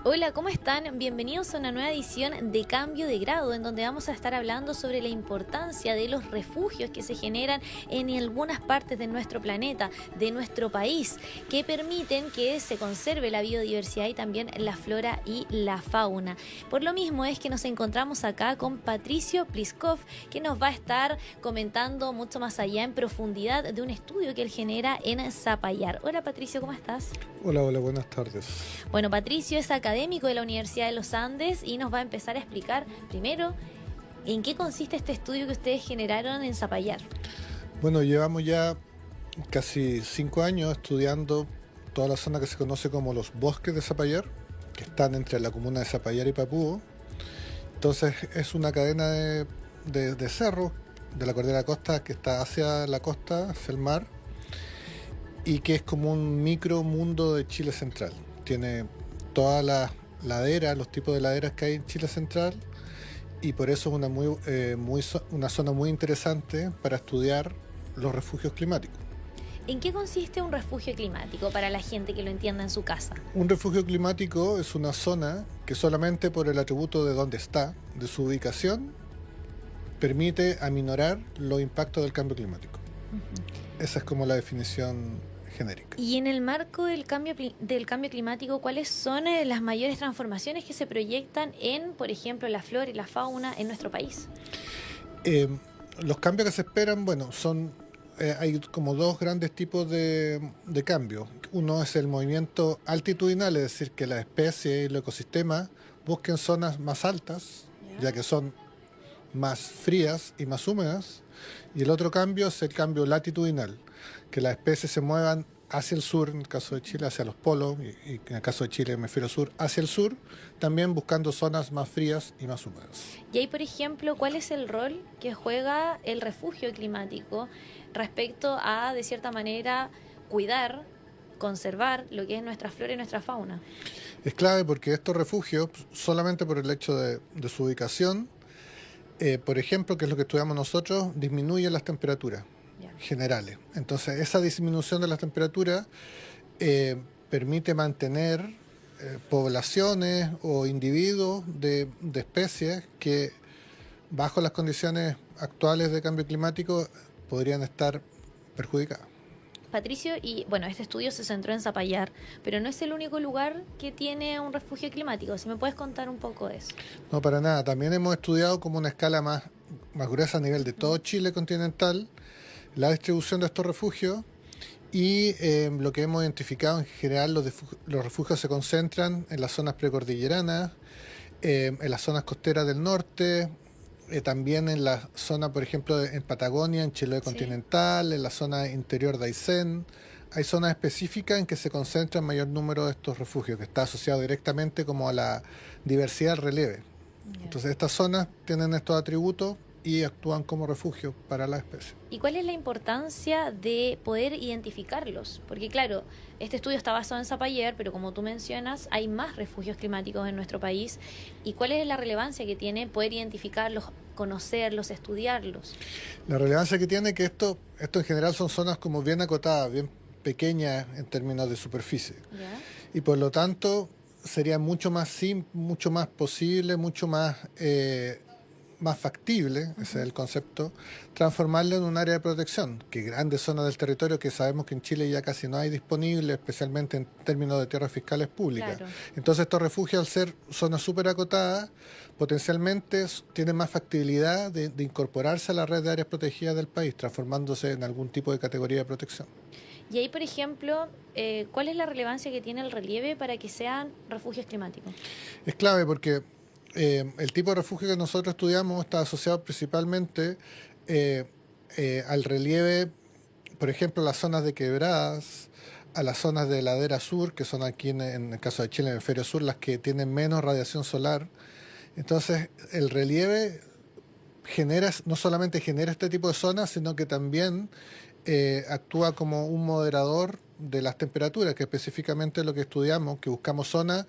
Hola, ¿cómo están? Bienvenidos a una nueva edición de Cambio de Grado, en donde vamos a estar hablando sobre la importancia de los refugios que se generan en algunas partes de nuestro planeta, de nuestro país, que permiten que se conserve la biodiversidad y también la flora y la fauna. Por lo mismo es que nos encontramos acá con Patricio Pliskov, que nos va a estar comentando mucho más allá en profundidad de un estudio que él genera en Zapallar. Hola Patricio, ¿cómo estás? Hola, buenas tardes. Bueno, Patricio es académico de la Universidad de los Andes y nos va a empezar a explicar primero en qué consiste este estudio que ustedes generaron en Zapallar. Bueno, llevamos ya casi 5 años estudiando toda la zona que se conoce como los bosques de Zapallar, que están entre la comuna de Zapallar y Papúo. Entonces es una cadena de cerros de la cordillera de la costa que está hacia la costa, hacia el mar, y que es como un micro mundo de Chile central. Tiene todas las laderas, los tipos de laderas que hay en Chile central, y por eso es una zona muy interesante para estudiar los refugios climáticos. ¿En qué consiste un refugio climático para la gente que lo entienda en su casa? Un refugio climático es una zona que solamente por el atributo de dónde está, de su ubicación, permite aminorar los impactos del cambio climático. Esa es como la definición genérica. Y en el marco del cambio climático, ¿cuáles son las mayores transformaciones que se proyectan en, por ejemplo, la flora y la fauna en nuestro país? Los cambios que se esperan, bueno, hay como dos grandes tipos de cambios. Uno es el movimiento altitudinal, es decir, que las especies y los ecosistemas busquen zonas más altas, ya que son más frías y más húmedas. Y el otro cambio es el cambio latitudinal, que las especies se muevan hacia el sur, en el caso de Chile, hacia los polos, y en el caso de Chile, hemisferio sur, hacia el sur, también buscando zonas más frías y más húmedas. Y ahí, por ejemplo, ¿cuál es el rol que juega el refugio climático respecto a, de cierta manera, cuidar, conservar lo que es nuestra flora y nuestra fauna? Es clave porque estos refugios, solamente por el hecho de su ubicación, por ejemplo, que es lo que estudiamos nosotros, disminuyen las temperaturas generales. Entonces, esa disminución de las temperaturas permite mantener poblaciones o individuos de especies que, bajo las condiciones actuales de cambio climático, podrían estar perjudicadas. Patricio, y bueno, este estudio se centró en Zapallar, pero no es el único lugar que tiene un refugio climático. Si me puedes contar un poco de eso. No, para nada. También hemos estudiado como una escala más gruesa a nivel de todo Chile continental la distribución de estos refugios, y lo que hemos identificado en general, los refugios se concentran en las zonas precordilleranas, en las zonas costeras del norte, también en la zona, por ejemplo, en Patagonia, en Chiloé continental, en la zona interior de Aysén. Hay zonas específicas en que se concentra el mayor número de estos refugios, que está asociado directamente como a la diversidad del relieve. Entonces estas zonas tienen estos atributos y actúan como refugio para las especies. ¿Y cuál es la importancia de poder identificarlos? Porque claro, este estudio está basado en Zapallar, pero como tú mencionas, hay más refugios climáticos en nuestro país. ¿Y cuál es la relevancia que tiene poder identificarlos, conocerlos, estudiarlos? La relevancia que tiene que esto en general son zonas como bien acotadas, bien pequeñas en términos de superficie. ¿Ya? Y por lo tanto sería mucho más posible, mucho más factible, ese es el concepto, transformarlo en un área de protección, que grandes zonas del territorio que sabemos que en Chile ya casi no hay disponible, especialmente en términos de tierras fiscales públicas. Claro. Entonces estos refugios, al ser zonas súper acotadas, potencialmente tienen más factibilidad de incorporarse a la red de áreas protegidas del país, transformándose en algún tipo de categoría de protección. Y ahí, por ejemplo, ¿cuál es la relevancia que tiene el relieve para que sean refugios climáticos? Es clave porque el tipo de refugio que nosotros estudiamos está asociado principalmente al relieve, por ejemplo, las zonas de quebradas, a las zonas de ladera sur, que son aquí en el caso de Chile, en el hemisferio sur, las que tienen menos radiación solar. Entonces, el relieve no solamente genera este tipo de zonas, sino que también actúa como un moderador de las temperaturas, que específicamente es lo que estudiamos, que buscamos zonas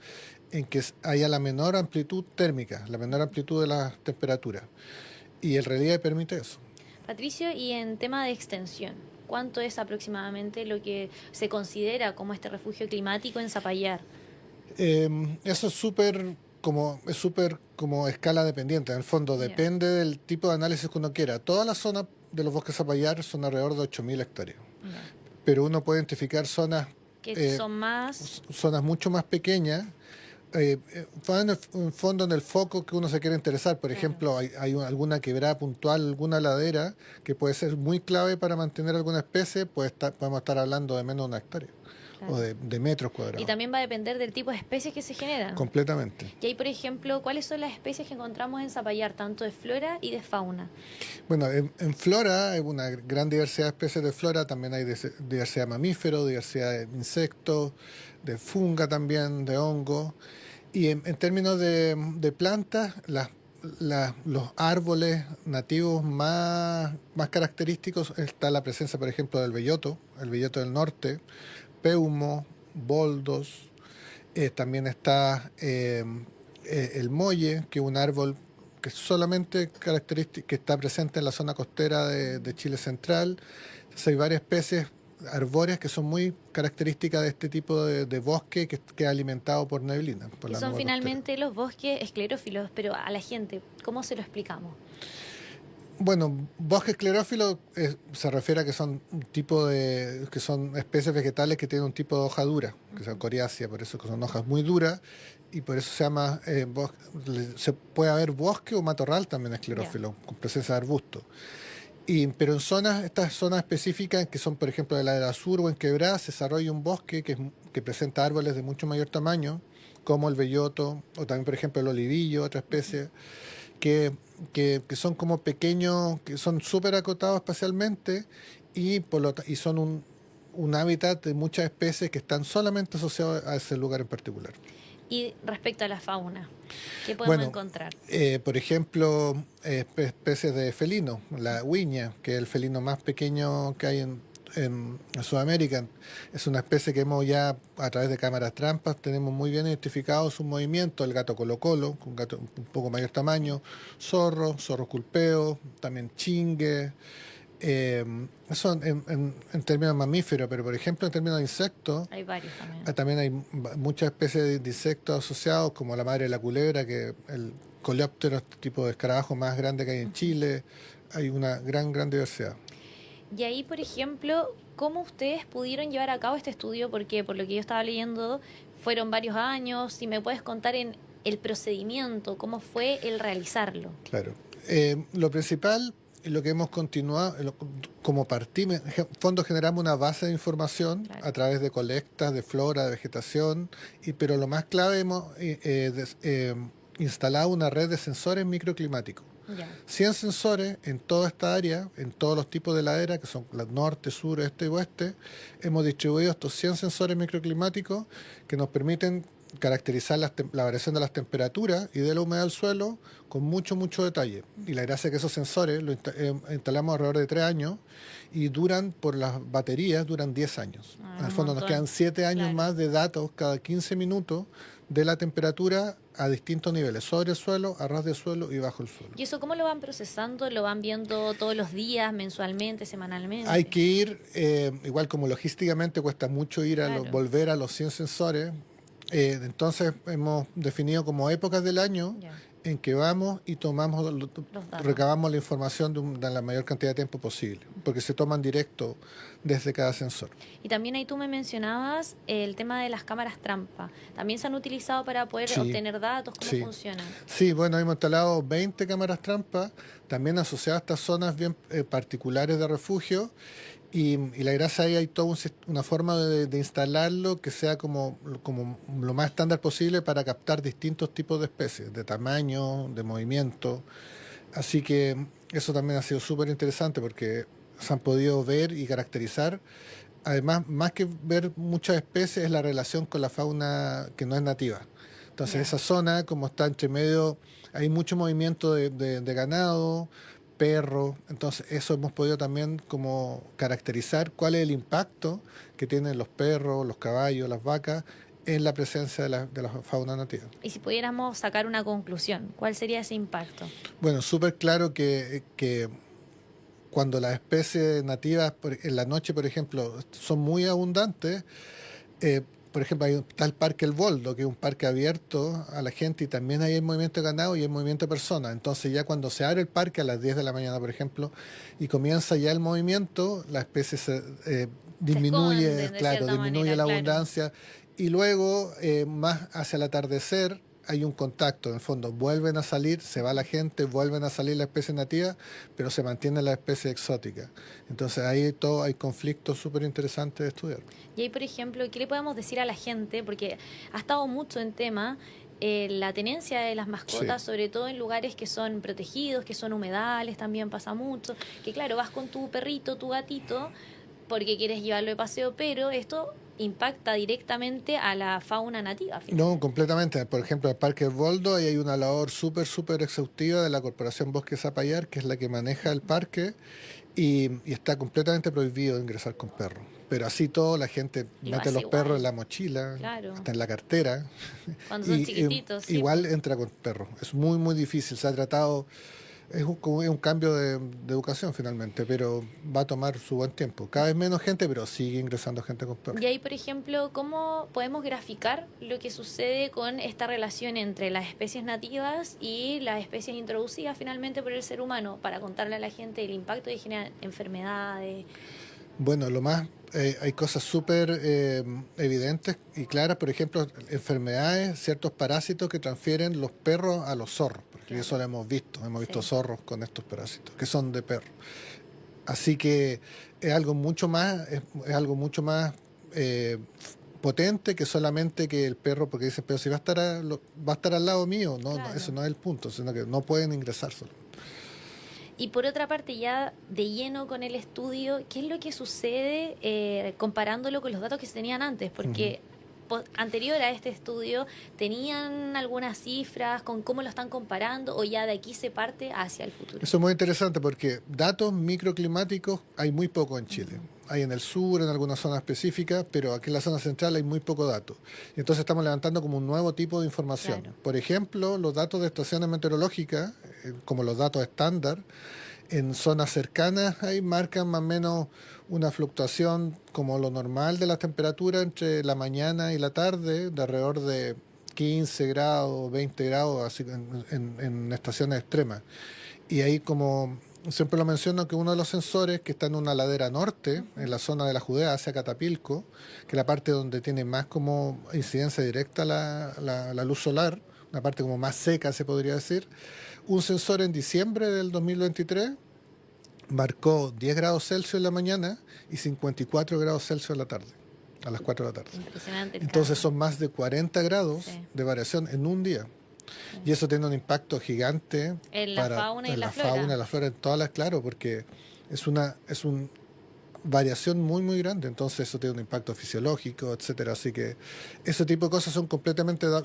en que haya la menor amplitud térmica, la menor amplitud de las temperaturas. Y el relieve permite eso. Patricio, y en tema de extensión, ¿cuánto es aproximadamente lo que se considera como este refugio climático en Zapallar? Eso es súper como escala dependiente. En el fondo Ya. depende del tipo de análisis que uno quiera. Todas las zonas de los bosques zapallar son alrededor de 8.000 hectáreas. Ya. Pero uno puede identificar Que eh, son más. zonas mucho más pequeñas, van en el fondo en el foco que uno se quiere interesar. Por Claro, ejemplo, hay alguna quebrada puntual, alguna ladera que puede ser muy clave para mantener alguna especie, podemos estar hablando de menos de una hectárea o claro. de metros Y cuadrados, también va a depender del tipo de especies que se generan. completamente. Y ahí, por ejemplo, ¿cuáles son las especies que encontramos en Zapallar, tanto de flora y de fauna? Bueno, en flora hay una gran diversidad de especies de flora, también hay diversidad de mamíferos, diversidad de insectos, de funga también, de hongos. Y en términos de plantas, los árboles nativos más característicos está la presencia, por ejemplo, del belloto, el belloto del norte, peumo, boldos, también está el molle, que es un árbol que solamente que está presente en la zona costera de Chile central. Entonces, hay varias especies arbóreas que son muy características de este tipo de bosque que es alimentado por neblina, por Que la son nube costera. finalmente los bosques esclerófilos, pero a la gente, ¿cómo se lo explicamos? Bueno, bosque esclerófilo se refiere a que son un tipo que son especies vegetales que tienen un tipo de hoja dura, que son coriáceas, por eso que son hojas muy duras, y por eso se llama, se puede haber bosque o matorral también Ya. esclerófilo, con presencia de arbustos. Pero en estas zonas específicas, que son por ejemplo de la ladera sur o en quebradas, se desarrolla un bosque que presenta árboles de mucho mayor tamaño, como el belloto, o también por ejemplo el olivillo, otra especie, que, que son como pequeños, que son súper acotados espacialmente y son un hábitat de muchas especies que están solamente asociados a ese lugar en particular. Y respecto a la fauna, ¿qué podemos Bueno, encontrar? por ejemplo, especies de felinos, la huiña, que es el felino más pequeño que hay en Sudamérica. Es una especie que hemos ya, a través de cámaras trampas, tenemos muy bien identificado su movimiento, el gato colocolo, un gato un poco mayor tamaño, zorro culpeo, también chingue. eh, Eso en términos mamíferos, pero por ejemplo en términos de insectos, Hay varios también. también hay muchas especies de insectos asociados, como la madre de la culebra, que el coleóptero, este tipo de escarabajo más grande que hay en Chile. Hay una gran diversidad. Y ahí, por ejemplo, ¿cómo ustedes pudieron llevar a cabo este estudio? Porque por lo que yo estaba leyendo, fueron varios años. Si me puedes contar en el procedimiento, cómo fue el realizarlo. Claro. Lo principal, y lo que hemos continuado, como partimos, en fondo generamos una base de información Claro. a través de colectas de flora, de vegetación, pero lo más clave hemos instalado una red de sensores microclimáticos. Ya. 100 sensores en toda esta área, en todos los tipos de ladera, que son la norte, sur, este y oeste. Hemos distribuido estos 100 sensores microclimáticos que nos permiten caracterizar la variación de las temperaturas y de la humedad del suelo con mucho detalle. Y la gracia es que esos sensores los instalamos alrededor de 3 años y por las baterías, duran 10 años. Ah, En el un fondo nos montón. quedan 7 años Claro. más de datos cada 15 minutos de la temperatura a distintos niveles, sobre el suelo, a ras de suelo y bajo el suelo. ¿Y eso cómo lo van procesando? ¿Lo van viendo todos los días, mensualmente, semanalmente? Hay que ir, igual como logísticamente cuesta mucho ir Claro. volver a los 100 sensores, entonces hemos definido como épocas del año Ya. en que vamos y Los datos. recabamos la información de la mayor cantidad de tiempo posible, porque se toman directo desde cada sensor. Y también ahí tú me mencionabas el tema de las cámaras trampa. ¿También se han utilizado para poder Sí, obtener datos? ¿Cómo sí. funcionan? Sí, bueno, hemos instalado 20 cámaras trampa, también asociadas a estas zonas bien particulares de refugio. Y la gracia ahí hay toda una forma de instalarlo que sea como lo más estándar posible para captar distintos tipos de especies, de tamaño, de movimiento. Así que eso también ha sido súper interesante porque se han podido ver y caracterizar. Además, más que ver muchas especies, es la relación con la fauna que no es nativa. Entonces, Ya. esa zona, como está entre medio, hay mucho movimiento de ganado, perros. Entonces, eso hemos podido también como caracterizar cuál es el impacto que tienen los perros, los caballos, las vacas en la presencia de la fauna nativa. Y si pudiéramos sacar una conclusión, ¿cuál sería ese impacto? Bueno, súper claro que cuando las especies nativas en la noche, por ejemplo, son muy abundantes, por ejemplo, está el Parque El Boldo, que es un parque abierto a la gente y también ahí hay movimiento de ganado y hay movimiento de personas. Entonces ya cuando se abre el parque a las 10 de la mañana, por ejemplo, y comienza ya el movimiento, la especie Se disminuye, esconden de claro, cierta disminuye manera, la claro. abundancia y luego más hacia el atardecer hay un contacto, en el fondo vuelven a salir, se va la gente, vuelven a salir la especie nativa, pero se mantiene la especie exótica. Entonces ahí todo hay conflictos súper interesantes de estudiar. Y ahí, por ejemplo, ¿qué le podemos decir a la gente? Porque ha estado mucho en tema la tenencia de las Sí. mascotas, sobre todo en lugares que son protegidos, que son humedales, también pasa mucho. Que claro, vas con tu perrito, tu gatito, porque quieres llevarlo de paseo, pero esto impacta directamente a la fauna nativa, No, finalmente. completamente. Por ejemplo, en el Parque Boldo ahí hay una labor súper exhaustiva de la Corporación Bosque Zapallar, que es la que maneja el parque, y está completamente prohibido ingresar con perros. Pero así todo, la gente Lo mete hace los perros en igual, la mochila, claro. hasta en la cartera, Cuando son y chiquititos, sí, igual pues. entra con perros. Es muy difícil. Se ha tratado, como es un cambio de educación finalmente, pero va a tomar su buen tiempo. Cada vez menos gente, pero sigue ingresando gente con perros. Y ahí, por ejemplo, ¿cómo podemos graficar lo que sucede con esta relación entre las especies nativas y las especies introducidas finalmente por el ser humano para contarle a la gente el impacto que generan enfermedades? Bueno, hay cosas súper evidentes y claras, por ejemplo, enfermedades, ciertos parásitos que transfieren los perros a los zorros, porque eso Claro, lo hemos visto sí. zorros con estos parásitos, que son de perros. Así que es algo mucho más potente que solamente que el perro, porque dicen, pero si va a estar al lado mío, no, eso Claro. no es el punto, sino que no pueden ingresar solo. Y por otra parte, ya de lleno con el estudio, ¿qué es lo que sucede comparándolo con los datos que se tenían antes? Ujú. Porque anterior a este estudio, ¿tenían algunas cifras con cómo lo están comparando o ya de aquí se parte hacia el futuro? Eso es muy interesante porque datos microclimáticos hay muy poco en Chile. Ujú. Hay en el sur, en algunas zonas específicas, pero aquí en la zona central hay muy poco dato. Y entonces estamos levantando como un nuevo tipo de información. Claro. Por ejemplo, los datos de estaciones meteorológicas, como los datos estándar, en zonas cercanas ahí marcan más o menos una fluctuación como lo normal de la temperatura entre la mañana y la tarde, de alrededor de 15 grados, 20 grados, así en estaciones extremas. Y ahí, como siempre lo menciono, que uno de los sensores que está en una ladera norte, Ujú. en la zona de la Judea hacia Catapilco, que es la parte donde tiene más como incidencia directa la luz solar, una parte como más seca se podría decir, un sensor en diciembre del 2023 marcó 10 grados Celsius en la mañana y 54 grados Celsius en la tarde, a las 4 de la tarde. Impresionante el Entonces cambio. son más de 40 grados Sí, de variación en un día. sí. Y eso tiene un impacto gigante En la para fauna y en la la fauna, flora. en la flora, en todas las, claro, porque es una variación muy grande, entonces eso tiene un impacto fisiológico, etcétera. Así que ese tipo de cosas son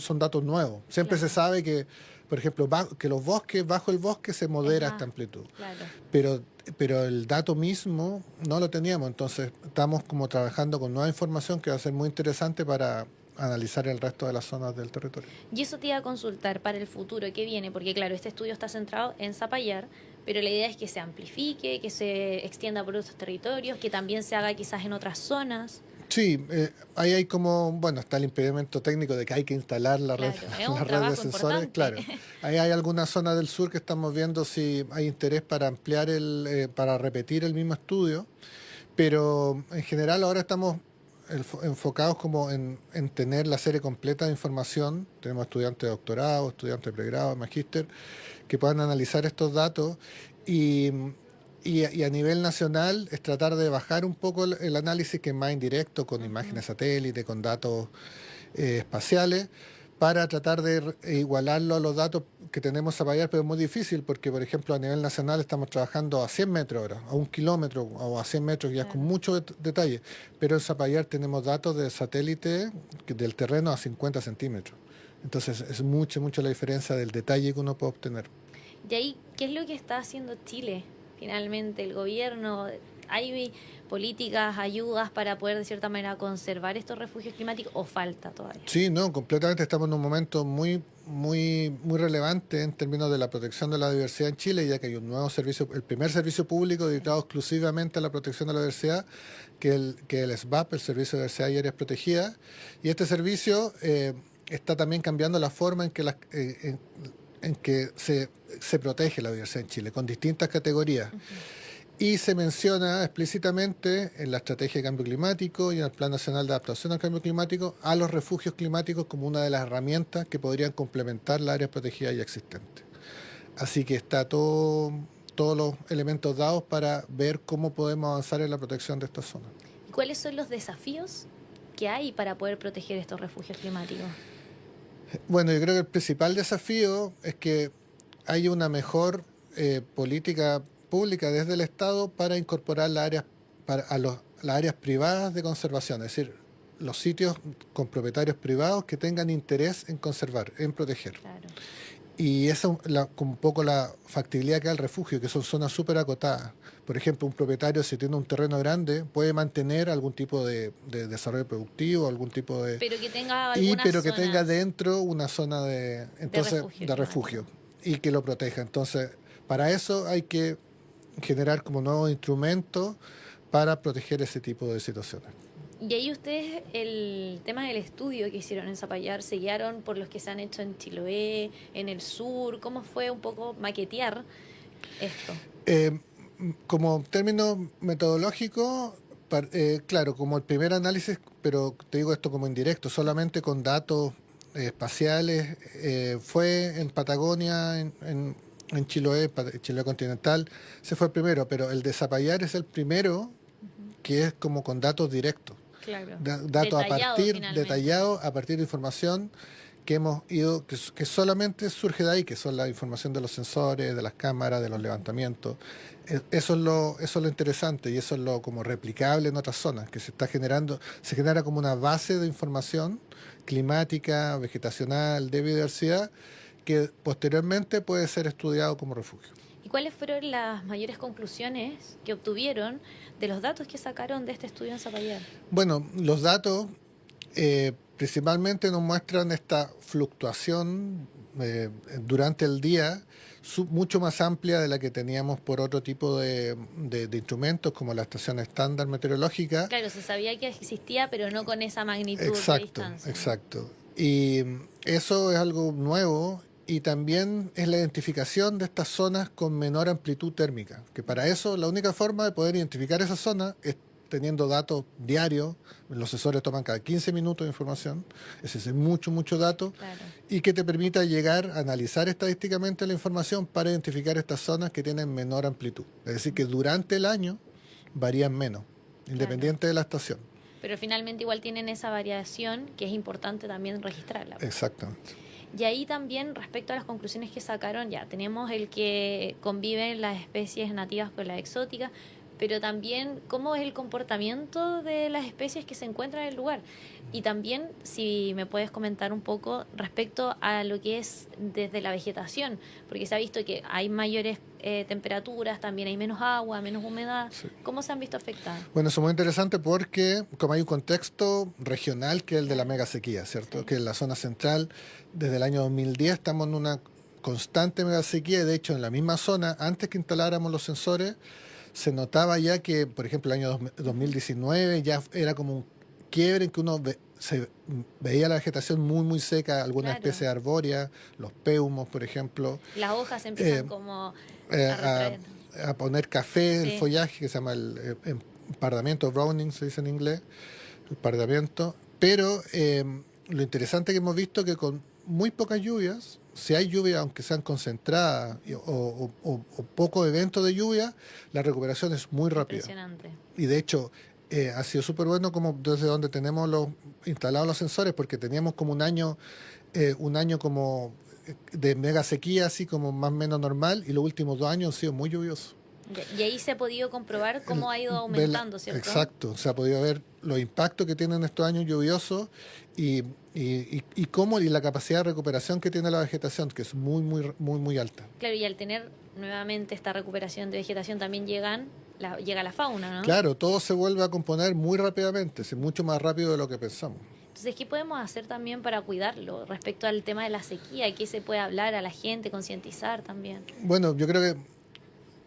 son datos nuevos. Siempre se Claro. sabe que, por ejemplo, que los bosques, bajo el bosque se Es modera esta más, amplitud, claro. pero, pero el dato mismo no lo teníamos, entonces estamos como trabajando con nueva información que va a ser muy interesante para analizar el resto de las zonas del territorio. Y eso te iba a consultar para el futuro, ¿qué viene? Porque claro, este estudio está centrado en Zapallar, pero la idea es que se amplifique, que se extienda por otros territorios, que también se haga quizás en otras zonas. Sí, ahí hay como, bueno, está el impedimento técnico de que hay que instalar la red, Claro, es la un red de trabajo sensores, importante. claro. Ahí hay algunas zonas del sur que estamos viendo si hay interés para ampliar para repetir el mismo estudio, pero en general ahora estamos enfocados como en tener la serie completa de información. Tenemos estudiantes de doctorado, estudiantes de pregrado, magíster, que puedan analizar estos datos y, y a nivel nacional es tratar de bajar un poco el análisis que es más indirecto, con Ujú. imágenes satélite, con datos espaciales, para tratar de igualarlo a los datos que tenemos a Payar, pero es muy difícil porque, por ejemplo, a nivel nacional estamos trabajando a 100 metros ahora, a 1 kilómetro o a 100 metros, ya con Claro. mucho detalle, pero en Zapallar tenemos datos de satélite del terreno a 50 centímetros. Entonces es mucha la diferencia del detalle que uno puede obtener. Y ahí, ¿qué es lo que está haciendo Chile? Finalmente, el gobierno ¿Hay políticas, ayudas para poder de cierta manera conservar estos refugios climáticos o falta todavía? Sí, no, completamente estamos en un momento muy relevante en términos de la protección de la diversidad en Chile, ya que hay un nuevo servicio, el primer servicio público dedicado exclusivamente a la protección de la diversidad, que el SBAP, el Servicio de Diversidad y Áreas Protegidas, y este servicio está también cambiando la forma en que se protege la diversidad en Chile, con distintas categorías. Ujú. Y se menciona explícitamente en la Estrategia de Cambio Climático y en el Plan Nacional de Adaptación al Cambio Climático a los refugios climáticos como una de las herramientas que podrían complementar las áreas protegidas ya existentes. Así que está todos los elementos dados para ver cómo podemos avanzar en la protección de esta zona. ¿Y cuáles son los desafíos que hay para poder proteger estos refugios climáticos? Bueno, yo creo que el principal desafío es que haya una mejor política pública desde el Estado para incorporar las áreas privadas de conservación, es decir, los sitios con propietarios privados que tengan interés en conservar, en proteger. Claro. Y esa es un poco la factibilidad que da el refugio, que son zonas súper acotadas. Por ejemplo, un propietario, si tiene un terreno grande, puede mantener algún tipo de desarrollo productivo, algún tipo de... Pero que tenga pero que zonas tenga dentro una zona de refugio y que lo proteja. Entonces, para eso hay que generar como nuevos instrumentos para proteger ese tipo de situaciones. Y ahí ustedes, el tema del estudio que hicieron en Zapallar, ¿se guiaron por los que se han hecho en Chiloé, en el sur? ¿Cómo fue un poco maquetear esto? Como término metodológico, claro, como el primer análisis, pero te digo esto como indirecto, solamente con datos espaciales, fue en Patagonia, en Chiloé, Chiloé continental, se fue el primero, pero el de Zapallar es el primero que es como con datos directos. Claro. Datos detallados a partir de información que hemos ido, que solamente surge de ahí, que son la información de los sensores, de las cámaras, de los levantamientos. Eso es lo interesante y eso es lo como replicable en otras zonas, que se genera como una base de información climática, vegetacional, de biodiversidad, que posteriormente puede ser estudiado como refugio. ¿Y cuáles fueron las mayores conclusiones que obtuvieron de los datos que sacaron de este estudio en Zapallar? Bueno, los datos principalmente nos muestran esta fluctuación durante el día mucho más amplia de la que teníamos por otro tipo de instrumentos como la estación estándar meteorológica. Claro, se sabía que existía, pero no con esa magnitud Exacto, de distancia. Exacto. Y eso es algo nuevo. Y también es la identificación de estas zonas con menor amplitud térmica, que para eso la única forma de poder identificar esas zonas es teniendo datos diarios. Los sensores toman cada 15 minutos de información, ese es mucho dato, Claro. y que te permita llegar a analizar estadísticamente la información para identificar estas zonas que tienen menor amplitud. Es decir, que durante el año varían menos, independiente de la estación. Pero finalmente igual tienen esa variación que es importante también registrarla. Exactamente. Y ahí también, respecto a las conclusiones que sacaron, ya tenemos el que conviven las especies nativas con las exóticas, pero también cómo es el comportamiento de las especies que se encuentran en el lugar. Y también, si me puedes comentar un poco respecto a lo que es desde la vegetación, porque se ha visto que hay mayores temperaturas, también hay menos agua, menos humedad. Sí. ¿Cómo se han visto afectadas? Bueno, eso es muy interesante porque como hay un contexto regional que es el de la mega sequía, ¿cierto? Sí. Que en la zona central, desde el año 2010 estamos en una constante mega sequía y de hecho en la misma zona, antes que instaláramos los sensores, se notaba ya que, por ejemplo, el año 2019 ya era como un quiebre en que se veía la vegetación muy seca, algunas especies arbóreas, los peumos, por ejemplo. Las hojas empiezan como a poner café, sí. El follaje, que se llama el empardamiento, browning se dice en inglés, el empardamiento. Pero lo interesante que hemos visto es que con muy pocas lluvias, si hay lluvia, aunque sean concentradas o pocos eventos de lluvia, la recuperación es muy rápida. Impresionante. Y de hecho, ha sido súper bueno como desde donde tenemos instalados los sensores, porque teníamos como un año como de mega sequía, así como más o menos normal, y los últimos 2 años han sido muy lluviosos. Y ahí se ha podido comprobar cómo ha ido aumentando, ¿cierto? Exacto, se ha podido ver los impactos que tienen estos años lluviosos y cómo y la capacidad de recuperación que tiene la vegetación, que es muy alta. Claro, y al tener nuevamente esta recuperación de vegetación también llegan llega la fauna, ¿no? Claro, todo se vuelve a componer muy rápidamente, es mucho más rápido de lo que pensamos. Entonces, ¿qué podemos hacer también para cuidarlo respecto al tema de la sequía? ¿Qué se puede hablar a la gente, concientizar también? Bueno, yo creo que,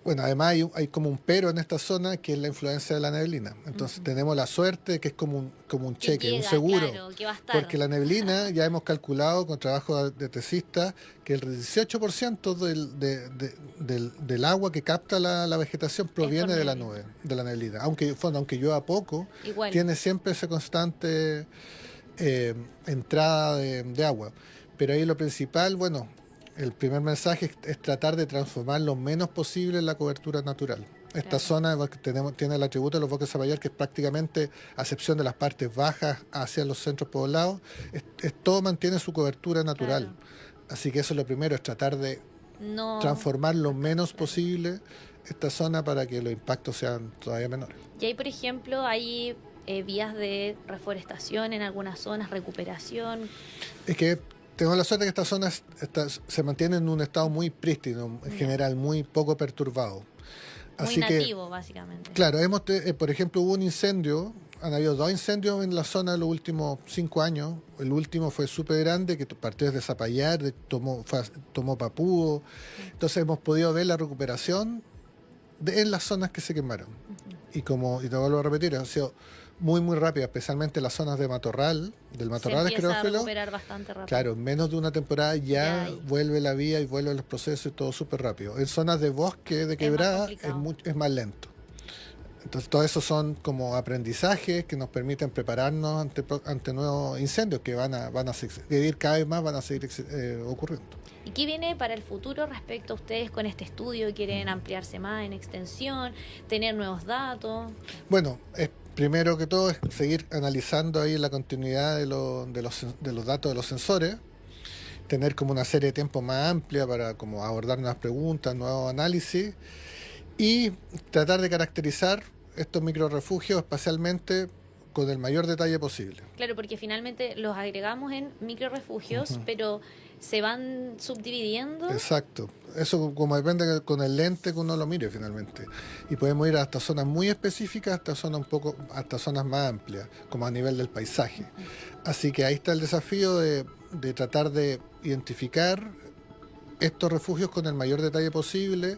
bueno, además hay como un pero en esta zona que es la influencia de la neblina. Entonces tenemos la suerte que es como un Que cheque, un llega, seguro. claro, que va a estar. Porque la neblina ya hemos calculado con trabajo de tesistas que el 18% del agua que capta la vegetación proviene por de la neblina. nube, de la neblina. Aunque llueva poco, Igual. tiene siempre esa constante entrada de agua. Pero ahí lo principal, bueno, el primer mensaje es tratar de transformar lo menos posible la cobertura natural. Esta Claro. zona tiene el atributo de los bosques zapallar, que es prácticamente, a excepción de las partes bajas hacia los centros poblados, todo mantiene su cobertura natural. Claro. Así que eso es lo primero, es tratar de No. transformar lo menos Claro. posible esta zona para que los impactos sean todavía menores. Y ahí, por ejemplo, hay vías de reforestación en algunas zonas, recuperación. Es que tengo la suerte que esta zona se mantiene en un estado muy prístino, en Ya. general, muy poco perturbado. Muy Así que, nativo, básicamente. claro, por ejemplo, hubo un incendio, han habido 2 incendios en la zona en los últimos 5 años. El último fue súper grande, que partió desde Zapallar, tomó Papúo. Entonces hemos podido ver la recuperación en las zonas que se quemaron. Y te vuelvo a repetir, ha sido muy, muy rápido, especialmente las zonas del Se matorral empieza a esclerófilo. recuperar bastante rápido. Claro, en menos de una temporada Ya ya hay. vuelve la vía y vuelven los procesos y todo súper rápido. En zonas de bosque, de más quebrada, complicado. es más lento. Entonces, todo eso son como aprendizajes que nos permiten prepararnos ante nuevos incendios que van a seguir cada vez más, van a seguir ocurriendo. ¿Y qué viene para el futuro respecto a ustedes con este estudio? ¿Quieren ampliarse más en extensión, tener nuevos datos? Bueno, primero que todo es seguir analizando ahí la continuidad de los datos de los sensores, tener como una serie de tiempo más amplia para como abordar nuevas preguntas, nuevos análisis y tratar de caracterizar estos microrefugios espacialmente con el mayor detalle posible. Claro, porque finalmente los agregamos en microrefugios, pero se van subdividiendo. Exacto. Eso como depende con el lente que uno lo mire finalmente. Y podemos ir hasta zonas muy específicas, hasta zonas más amplias, como a nivel del paisaje. Así que ahí está el desafío de tratar de identificar estos refugios con el mayor detalle posible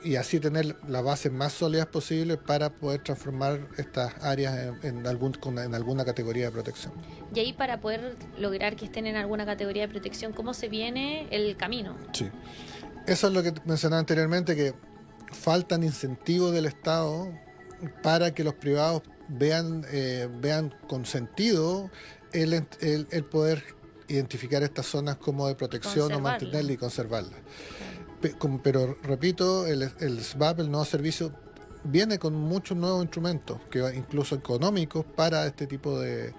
y así tener las bases más sólidas posibles para poder transformar estas áreas en alguna categoría de protección. Y ahí, para poder lograr que estén en alguna categoría de protección, ¿cómo se viene el camino? Sí. Eso es lo que mencionaba anteriormente, que faltan incentivos del Estado para que los privados vean con sentido el poder identificar estas zonas como de protección o mantenerlas y conservarlas. Pero repito, el SBAP, el nuevo servicio, viene con muchos nuevos instrumentos, incluso económicos, para este tipo de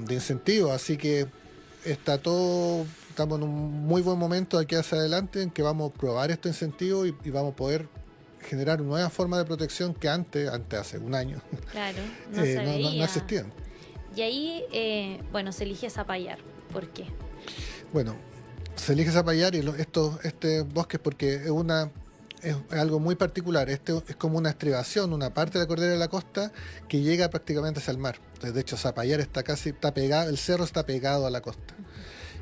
incentivos. Así que estamos en un muy buen momento de aquí hacia adelante en que vamos a probar estos incentivos y vamos a poder generar nuevas formas de protección que antes hace un año, claro, no se veía. no existían. Y ahí, bueno, se elige Zapallar. ¿Por qué? Bueno, se elige Zapallar y este bosque porque es algo muy particular. Es como una estribación, una parte de la cordillera de la costa que llega prácticamente hacia el mar. Entonces, de hecho, Zapallar está pegado, el cerro está pegado a la costa.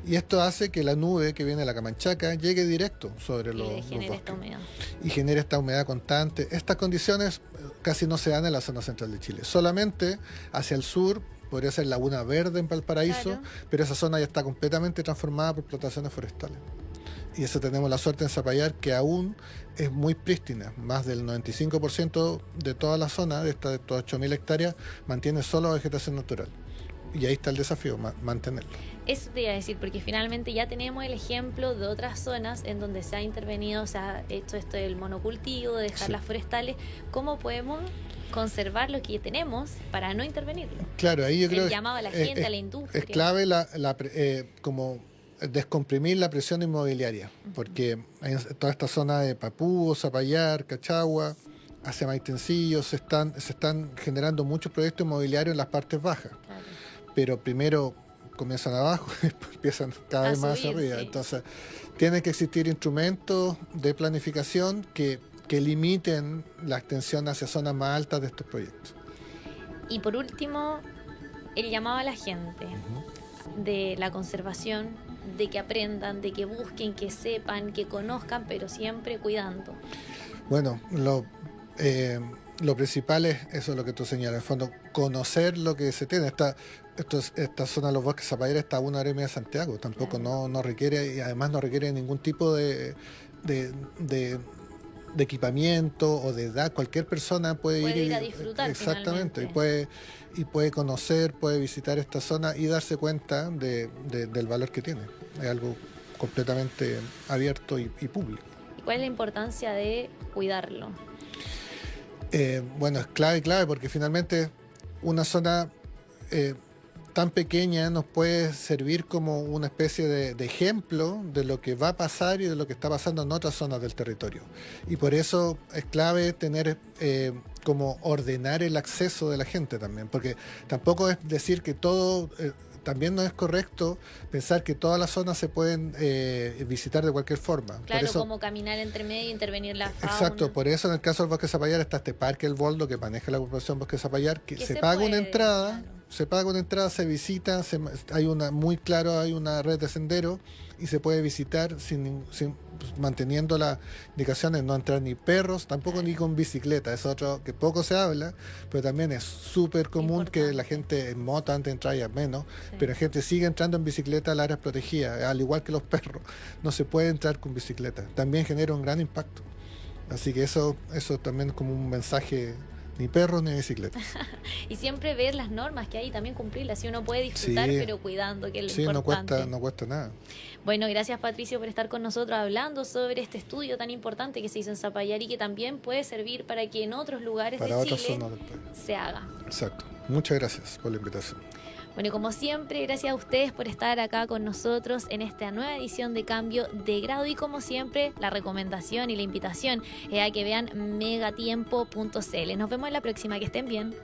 Y esto hace que la nube que viene de la Camanchaca llegue directo sobre los bosques. Esta humedad. Y genera esta humedad constante. Estas condiciones casi no se dan en la zona central de Chile. Solamente hacia el sur podría ser Laguna Verde en Valparaíso, claro, pero esa zona ya está completamente transformada por explotaciones forestales. Y eso tenemos la suerte en Zapallar, que aún es muy prístina. Más del 95% de toda la zona, de estas 8.000 hectáreas, mantiene solo vegetación natural. Y ahí está el desafío, mantenerlo. Eso te iba a decir, porque finalmente ya tenemos el ejemplo de otras zonas en donde se ha intervenido, se ha hecho esto del monocultivo, de dejar las forestales. ¿Cómo podemos conservar lo que tenemos para no intervenirlo? Claro, ahí yo creo que llamaba a la gente, a la industria. Es clave como descomprimir la presión inmobiliaria, porque en toda esta zona de Papúo, Zapallar, Cachagua, hacia Maitencillo, se están generando muchos proyectos inmobiliarios en las partes bajas. Claro. Pero primero comienzan abajo y después empiezan cada vez más subir, arriba. sí. Entonces, tienen que existir instrumentos de planificación que que limiten la extensión hacia zonas más altas de estos proyectos. Y por último, el llamado a la gente de la conservación, de que aprendan, de que busquen, que sepan, que conozcan, pero siempre cuidando. Bueno, lo principal es eso, lo que tú señalas, en el fondo, conocer lo que se tiene. Esta zona de los bosques Zapallar está a 1 hora y media de Santiago, tampoco Claro. no requiere, y además no requiere ningún tipo de, de equipamiento o de edad. Cualquier persona puede Puede ir ir a disfrutar exactamente, finalmente. y puede conocer, puede visitar esta zona y darse cuenta del valor que tiene. Es algo completamente abierto y público. ¿Y cuál es la importancia de cuidarlo? Bueno, es clave porque finalmente una zona tan pequeña nos puede servir como una especie de ejemplo de lo que va a pasar y de lo que está pasando en otras zonas del territorio. Y por eso es clave tener como ordenar el acceso de la gente también, porque tampoco es decir que todo... también no es correcto pensar que todas las zonas se pueden visitar de cualquier forma. Claro, Por eso, como caminar entre medio, intervenir la fauna. exacto, por eso en el caso del Bosque Zapallar está este parque El Boldo que maneja la Corporación Bosque Zapallar, que Que se se paga una puede, entrada, claro. se paga una entrada, se visita, hay una muy claro, hay una red de sendero y se puede visitar pues, manteniendo las indicaciones, no entrar ni perros, tampoco ni con bicicleta. Es otro que poco se habla, pero también es súper común que la Importante. gente en moto antes entrara ya menos, Sí. pero la gente sigue entrando en bicicleta a las áreas protegidas, al igual que los perros. No se puede entrar con bicicleta. También genera un gran impacto. Así que eso también es como un mensaje, ni perros ni bicicleta. Y siempre ver las normas que hay y también cumplirlas. Si uno puede disfrutar, Sí, pero cuidando, que es lo sí, importante. no cuesta nada. Bueno, gracias Patricio por estar con nosotros hablando sobre este estudio tan importante que se hizo en Zapallar y que también puede servir para que en otros lugares Para de otras Chile zonas del país. se haga. Exacto. Muchas gracias por la invitación. Bueno, y como siempre, gracias a ustedes por estar acá con nosotros en esta nueva edición de Cambio de Grado y como siempre, la recomendación y la invitación es a que vean megatiempo.cl. Nos vemos en la próxima, que estén bien.